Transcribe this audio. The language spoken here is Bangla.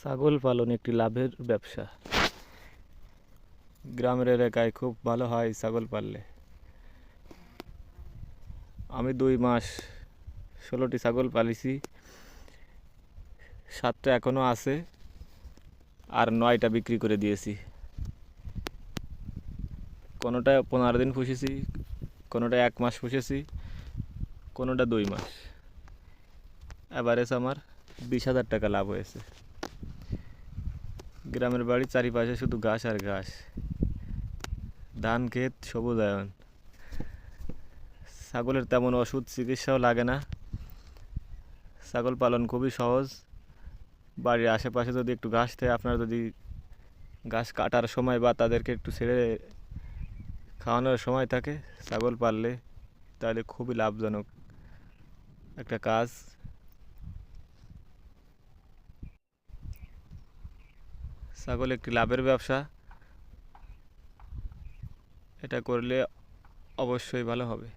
ছাগল পালন একটি লাভের ব্যবসা। গ্রামের এলাকায় খুব ভালো হয় ছাগল পাললে। আমি 2 মাস 16টি ছাগল পালিছি, 7টা এখনো আছে আর 9টা বিক্রি করে দিয়েছি। কোনোটা 15 দিন পুষেছি, কোনোটা 1 মাস পুষেছি, কোনোটা 2 মাস। এভারেজ আমার 20,000 টাকা লাভ হয়েছে। গ্রামের বাড়ির চারিপাশে শুধু ঘাস আর ঘাস, ধান ক্ষেত, সবুজায়ন। ছাগলের তেমন ওষুধ চিকিৎসাও লাগে না। ছাগল পালন খুবই সহজ। বাড়ির আশেপাশে যদি একটু ঘাস থাকে, আপনার যদি ঘাস কাটার সময় বা তাদেরকে একটু ছেড়ে খাওয়ানোর সময় থাকে, ছাগল পাললে তাহলে খুবই লাভজনক একটা কাজ। ছাগল একটি লাভের ব্যবসা, এটা করলে অবশ্যই ভালো হবে।